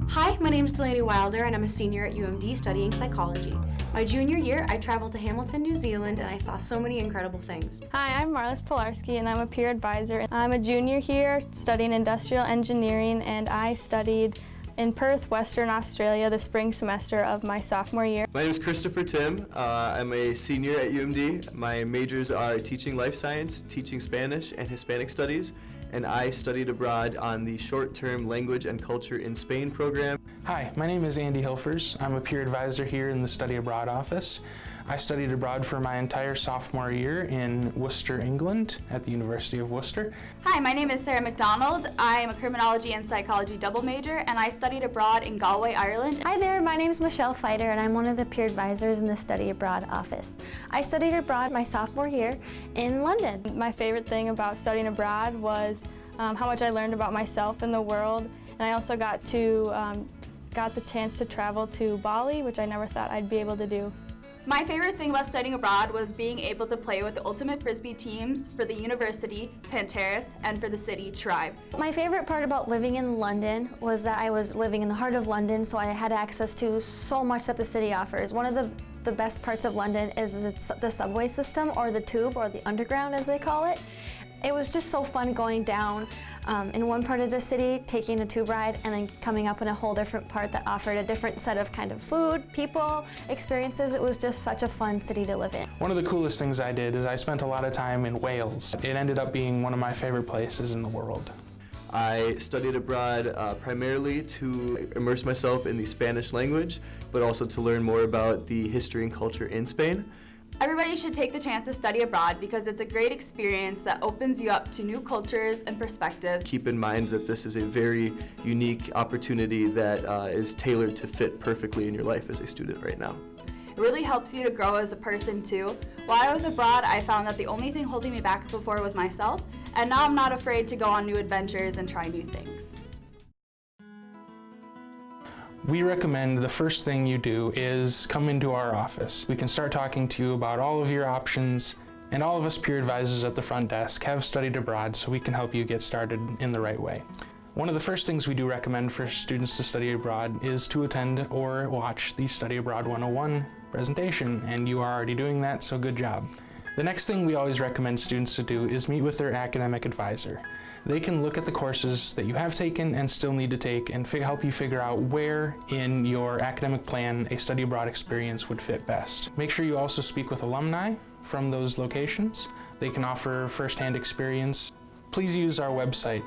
Hi, my name is Delaney Wilder and I'm a senior at UMD studying psychology. My junior year, I traveled to Hamilton, New Zealand, and I saw so many incredible things. Hi, I'm Marlis Pilarski and I'm a peer advisor. I'm a junior here studying industrial engineering, and I studied in Perth, Western Australia the spring semester of my sophomore year. My name is Christopher Tim. I'm a senior at UMD. My majors are teaching life science, teaching Spanish, and Hispanic studies, and I studied abroad on the short-term language and culture in Spain program. Hi, my name is Andy Hilfers. I'm a peer advisor here in the Study Abroad office. I studied abroad for my entire sophomore year in Worcester, England, at the University of Worcester. Hi, my name is Sarah McDonald. I am a criminology and psychology double major, and I studied abroad in Galway, Ireland. Hi there, my name is Michelle Fighter, and I'm one of the peer advisors in the Study Abroad office. I studied abroad my sophomore year in London. My favorite thing about studying abroad was how much I learned about myself and the world, and I also got the chance to travel to Bali, which I never thought I'd be able to do. My favorite thing about studying abroad was being able to play with the ultimate frisbee teams for the university, Panteras, and for the city, Tribe. My favorite part about living in London was that I was living in the heart of London, so I had access to so much that the city offers. One of the best parts of London is the subway system, or the tube, or the underground as they call it. It was just so fun going down in one part of the city, taking a tube ride, and then coming up in a whole different part that offered a different set of kind of food, people, experiences. It was just such a fun city to live in. One of the coolest things I did is I spent a lot of time in Wales. It ended up being one of my favorite places in the world. I studied abroad primarily to immerse myself in the Spanish language, but also to learn more about the history and culture in Spain. Everybody should take the chance to study abroad because it's a great experience that opens you up to new cultures and perspectives. Keep in mind that this is a very unique opportunity that is tailored to fit perfectly in your life as a student right now. It really helps you to grow as a person too. While I was abroad, I found that the only thing holding me back before was myself, and now I'm not afraid to go on new adventures and try new things. We recommend the first thing you do is come into our office. We can start talking to you about all of your options, and all of us peer advisors at the front desk have studied abroad, so we can help you get started in the right way. One of the first things we do recommend for students to study abroad is to attend or watch the Study Abroad 101 presentation, and you are already doing that, so good job. The next thing we always recommend students to do is meet with their academic advisor. They can look at the courses that you have taken and still need to take and help you figure out where in your academic plan a study abroad experience would fit best. Make sure you also speak with alumni from those locations. They can offer firsthand experience. Please use our website.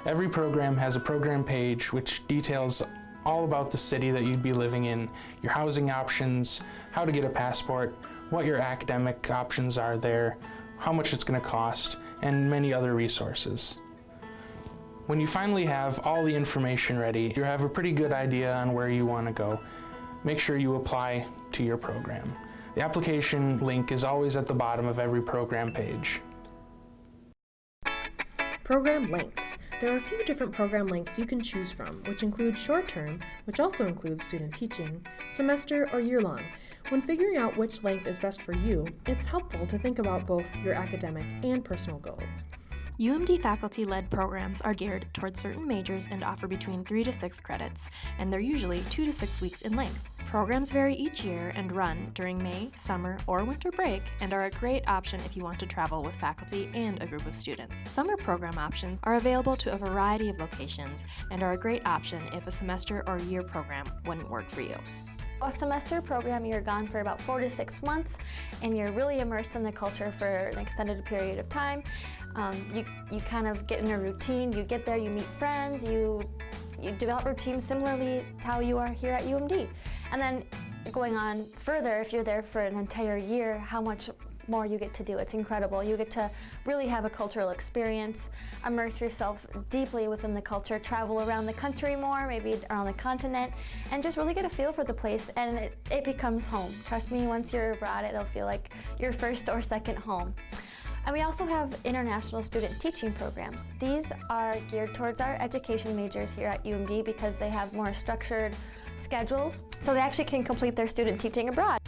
Every program has a program page which details all about the city that you'd be living in, your housing options, how to get a passport, what your academic options are there, how much it's going to cost, and many other resources. When you finally have all the information ready, you have a pretty good idea on where you want to go. Make sure you apply to your program. The application link is always at the bottom of every program page. Program lengths. There are a few different program lengths you can choose from, which include short-term, which also includes student teaching, semester, or year-long. When figuring out which length is best for you, it's helpful to think about both your academic and personal goals. UMD faculty-led programs are geared towards certain majors and offer between 3 to 6 credits, and they're usually 2 to 6 weeks in length. Programs vary each year and run during May, summer, or winter break, and are a great option if you want to travel with faculty and a group of students. Summer program options are available to a variety of locations and are a great option if a semester or year program wouldn't work for you. A semester program, you're gone for about 4 to 6 months, and you're really immersed in the culture for an extended period of time. You kind of get in a routine. You get there, you meet friends, you develop routines similarly to how you are here at UMD. And then going on further, if you're there for an entire year, how much more you get to do. It's incredible. You get to really have a cultural experience, immerse yourself deeply within the culture, travel around the country more, maybe around the continent, and just really get a feel for the place, and it becomes home. Trust me, once you're abroad, it'll feel like your first or second home. And we also have international student teaching programs. These are geared towards our education majors here at UMD because they have more structured schedules, so they actually can complete their student teaching abroad.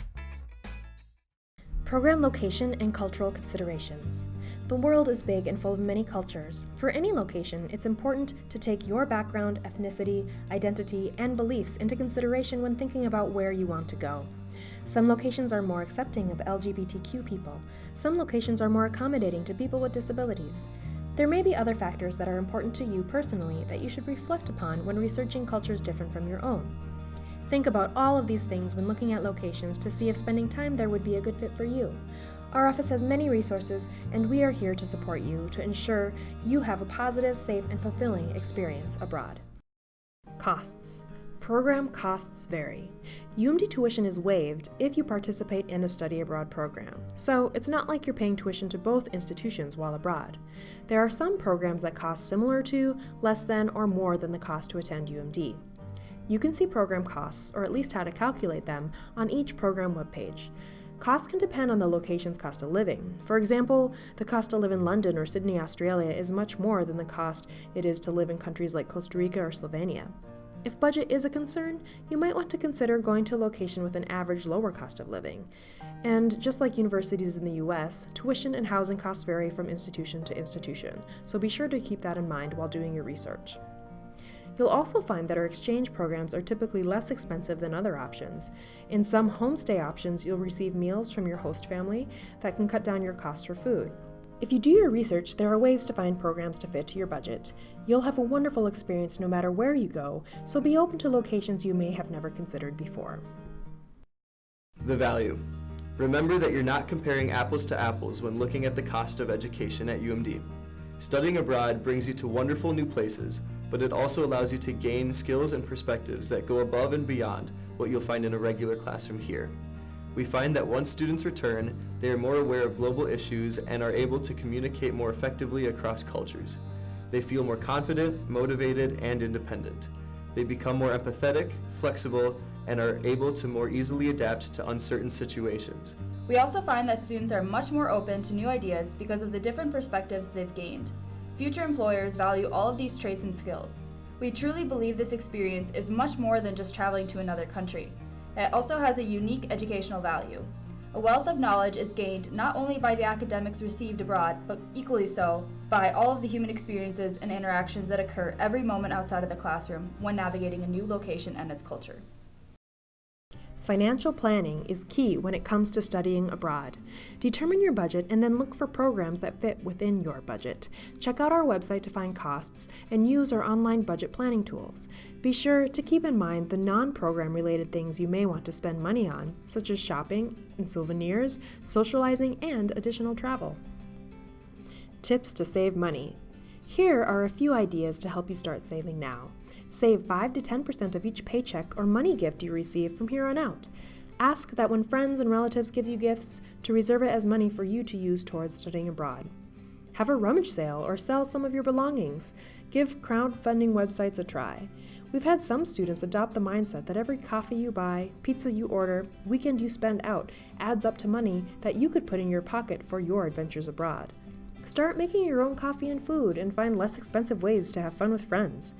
Program location and cultural considerations. The world is big and full of many cultures. For any location, it's important to take your background, ethnicity, identity, and beliefs into consideration when thinking about where you want to go. Some locations are more accepting of LGBTQ people. Some locations are more accommodating to people with disabilities. There may be other factors that are important to you personally that you should reflect upon when researching cultures different from your own. Think about all of these things when looking at locations to see if spending time there would be a good fit for you. Our office has many resources, and we are here to support you to ensure you have a positive, safe, and fulfilling experience abroad. Costs. Program costs vary. UMD tuition is waived if you participate in a study abroad program, so it's not like you're paying tuition to both institutions while abroad. There are some programs that cost similar to, less than, or more than the cost to attend UMD. You can see program costs, or at least how to calculate them, on each program webpage. Costs can depend on the location's cost of living. For example, the cost to live in London or Sydney, Australia is much more than the cost it is to live in countries like Costa Rica or Slovenia. If budget is a concern, you might want to consider going to a location with an average lower cost of living. And just like universities in the US, tuition and housing costs vary from institution to institution, so be sure to keep that in mind while doing your research. You'll also find that our exchange programs are typically less expensive than other options. In some homestay options, you'll receive meals from your host family that can cut down your costs for food. If you do your research, there are ways to find programs to fit to your budget. You'll have a wonderful experience no matter where you go, so be open to locations you may have never considered before. The value. Remember that you're not comparing apples to apples when looking at the cost of education at UMD. Studying abroad brings you to wonderful new places, but it also allows you to gain skills and perspectives that go above and beyond what you'll find in a regular classroom here. We find that once students return, they are more aware of global issues and are able to communicate more effectively across cultures. They feel more confident, motivated, and independent. They become more empathetic, flexible, and are able to more easily adapt to uncertain situations. We also find that students are much more open to new ideas because of the different perspectives they've gained. Future employers value all of these traits and skills. We truly believe this experience is much more than just traveling to another country. It also has a unique educational value. A wealth of knowledge is gained not only by the academics received abroad, but equally so by all of the human experiences and interactions that occur every moment outside of the classroom when navigating a new location and its culture. Financial planning is key when it comes to studying abroad. Determine your budget and then look for programs that fit within your budget. Check out our website to find costs and use our online budget planning tools. Be sure to keep in mind the non-program related things you may want to spend money on, such as shopping and souvenirs, socializing, and additional travel. Tips to save money. Here are a few ideas to help you start saving now. Save 5 to 10% of each paycheck or money gift you receive from here on out. Ask that when friends and relatives give you gifts, to reserve it as money for you to use towards studying abroad. Have a rummage sale or sell some of your belongings. Give crowdfunding websites a try. We've had some students adopt the mindset that every coffee you buy, pizza you order, weekend you spend out adds up to money that you could put in your pocket for your adventures abroad. Start making your own coffee and food and find less expensive ways to have fun with friends.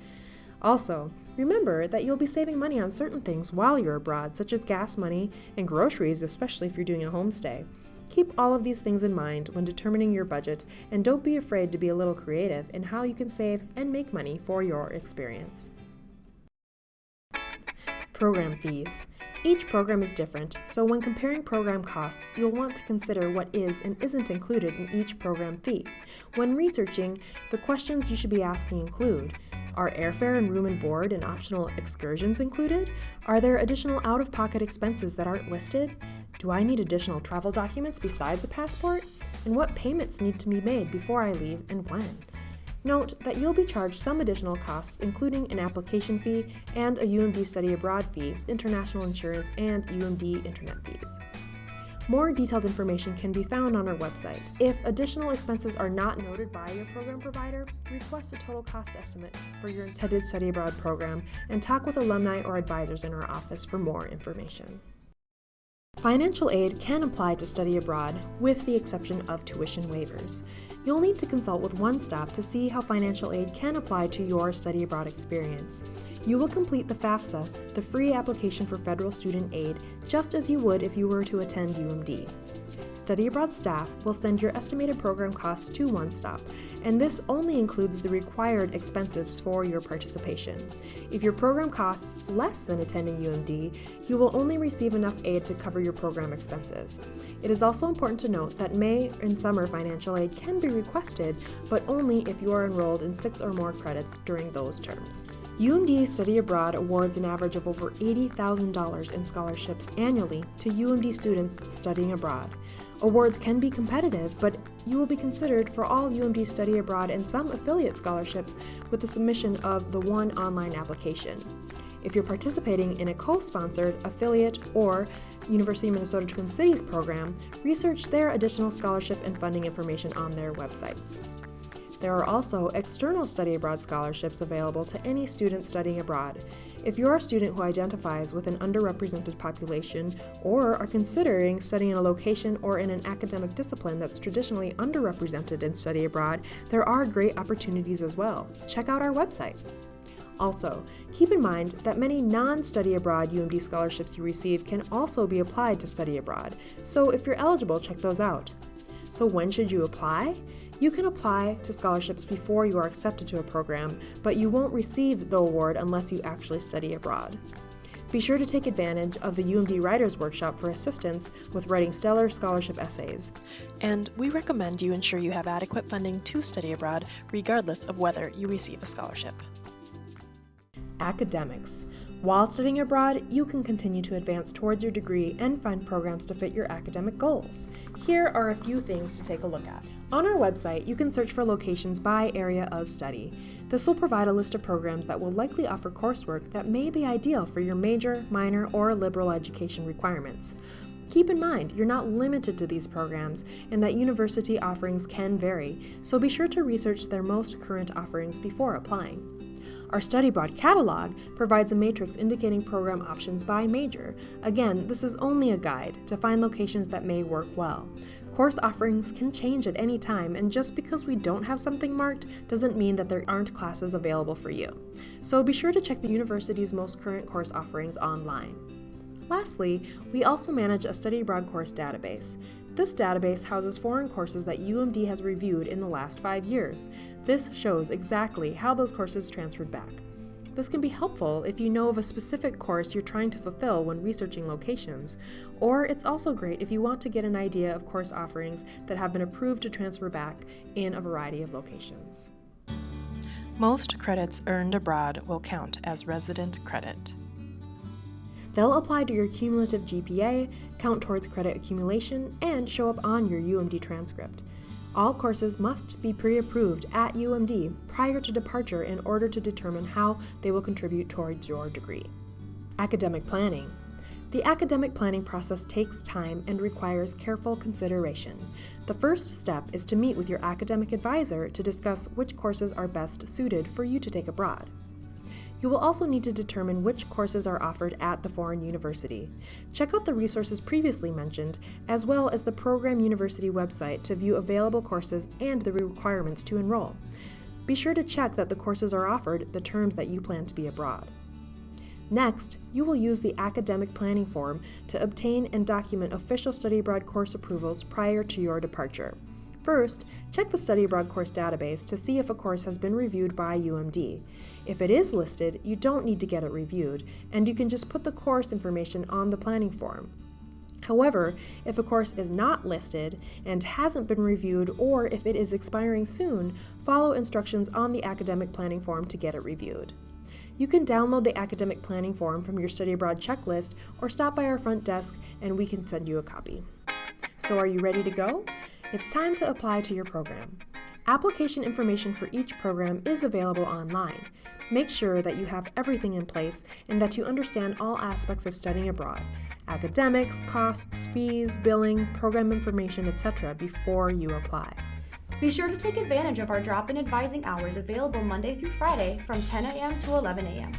Also, remember that you'll be saving money on certain things while you're abroad, such as gas money and groceries, especially if you're doing a homestay. Keep all of these things in mind when determining your budget, and don't be afraid to be a little creative in how you can save and make money for your experience. Program fees. Each program is different, so when comparing program costs, you'll want to consider what is and isn't included in each program fee. When researching, the questions you should be asking include: are airfare and room and board and optional excursions included? Are there additional out-of-pocket expenses that aren't listed? Do I need additional travel documents besides a passport? And what payments need to be made before I leave and when? Note that you'll be charged some additional costs, including an application fee and a UMD study abroad fee, international insurance, and UMD internet fees. More detailed information can be found on our website. If additional expenses are not noted by your program provider, request a total cost estimate for your intended study abroad program and talk with alumni or advisors in our office for more information. Financial aid can apply to study abroad, with the exception of tuition waivers. You'll need to consult with One Stop to see how financial aid can apply to your study abroad experience. You will complete the FAFSA, the free application for federal student aid, just as you would if you were to attend UMD. Study Abroad staff will send your estimated program costs to One Stop, and this only includes the required expenses for your participation. If your program costs less than attending UMD, you will only receive enough aid to cover your program expenses. It is also important to note that May and summer financial aid can be requested, but only if you are enrolled in 6 or more credits during those terms. UMD Study Abroad awards an average of over $80,000 in scholarships annually to UMD students studying abroad. Awards can be competitive, but you will be considered for all UMD Study Abroad and some affiliate scholarships with the submission of the one online application. If you're participating in a co-sponsored, affiliate, or University of Minnesota Twin Cities program, research their additional scholarship and funding information on their websites. There are also external study abroad scholarships available to any student studying abroad. If you're a student who identifies with an underrepresented population or are considering studying in a location or in an academic discipline that's traditionally underrepresented in study abroad, there are great opportunities as well. Check out our website. Also, keep in mind that many non-study abroad UMD scholarships you receive can also be applied to study abroad, so if you're eligible, check those out. So when should you apply? You can apply to scholarships before you are accepted to a program, but you won't receive the award unless you actually study abroad. Be sure to take advantage of the UMD Writers Workshop for assistance with writing stellar scholarship essays. And we recommend you ensure you have adequate funding to study abroad, regardless of whether you receive a scholarship. Academics. While studying abroad, you can continue to advance towards your degree and find programs to fit your academic goals. Here are a few things to take a look at. On our website, you can search for locations by area of study. This will provide a list of programs that will likely offer coursework that may be ideal for your major, minor, or liberal education requirements. Keep in mind, you're not limited to these programs and that university offerings can vary, so be sure to research their most current offerings before applying. Our Study Abroad catalog provides a matrix indicating program options by major. Again, this is only a guide to find locations that may work well. Course offerings can change at any time, and just because we don't have something marked doesn't mean that there aren't classes available for you. So be sure to check the university's most current course offerings online. Lastly, we also manage a study abroad course database. This database houses foreign courses that UMD has reviewed in the last 5 years. This shows exactly how those courses transferred back. This can be helpful if you know of a specific course you're trying to fulfill when researching locations, or it's also great if you want to get an idea of course offerings that have been approved to transfer back in a variety of locations. Most credits earned abroad will count as resident credit. They'll apply to your cumulative GPA, count towards credit accumulation, and show up on your UMD transcript. All courses must be pre-approved at UMD prior to departure in order to determine how they will contribute towards your degree. Academic planning. The academic planning process takes time and requires careful consideration. The first step is to meet with your academic advisor to discuss which courses are best suited for you to take abroad. You will also need to determine which courses are offered at the foreign university. Check out the resources previously mentioned, as well as the program university website to view available courses and the requirements to enroll. Be sure to check that the courses are offered the terms that you plan to be abroad. Next, you will use the academic planning form to obtain and document official study abroad course approvals prior to your departure. First, check the study abroad course database to see if a course has been reviewed by UMD. If it is listed, you don't need to get it reviewed, and you can just put the course information on the planning form. However, if a course is not listed and hasn't been reviewed, or if it is expiring soon, follow instructions on the academic planning form to get it reviewed. You can download the academic planning form from your study abroad checklist or stop by our front desk and we can send you a copy. So are you ready to go? It's time to apply to your program. Application information for each program is available online. Make sure that you have everything in place and that you understand all aspects of studying abroad: academics, costs, fees, billing, program information, etc. before you apply. Be sure to take advantage of our drop-in advising hours available Monday through Friday from 10 a.m. to 11 a.m.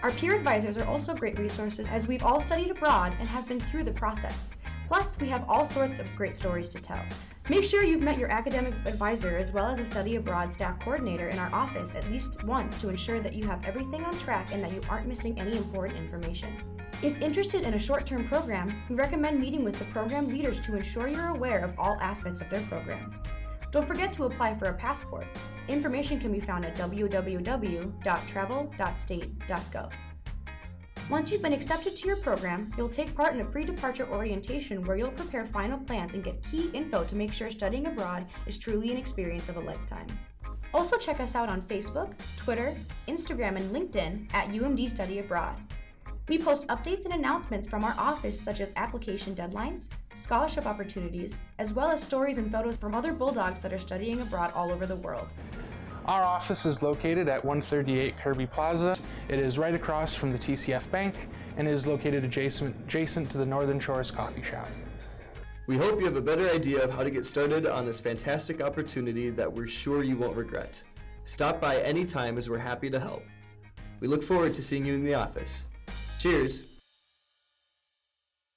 Our peer advisors are also great resources as we've all studied abroad and have been through the process. Plus, we have all sorts of great stories to tell. Make sure you've met your academic advisor as well as a study abroad staff coordinator in our office at least once to ensure that you have everything on track and that you aren't missing any important information. If interested in a short-term program, we recommend meeting with the program leaders to ensure you're aware of all aspects of their program. Don't forget to apply for a passport. Information can be found at www.travel.state.gov. Once you've been accepted to your program, you'll take part in a pre-departure orientation where you'll prepare final plans and get key info to make sure studying abroad is truly an experience of a lifetime. Also check us out on Facebook, Twitter, Instagram, and LinkedIn at UMD Study Abroad. We post updates and announcements from our office such as application deadlines, scholarship opportunities, as well as stories and photos from other Bulldogs that are studying abroad all over the world. Our office is located at 138 Kirby Plaza. It is right across from the TCF Bank and is located adjacent to the Northern Shores Coffee Shop. We hope you have a better idea of how to get started on this fantastic opportunity that we're sure you won't regret. Stop by anytime as we're happy to help. We look forward to seeing you in the office. Cheers!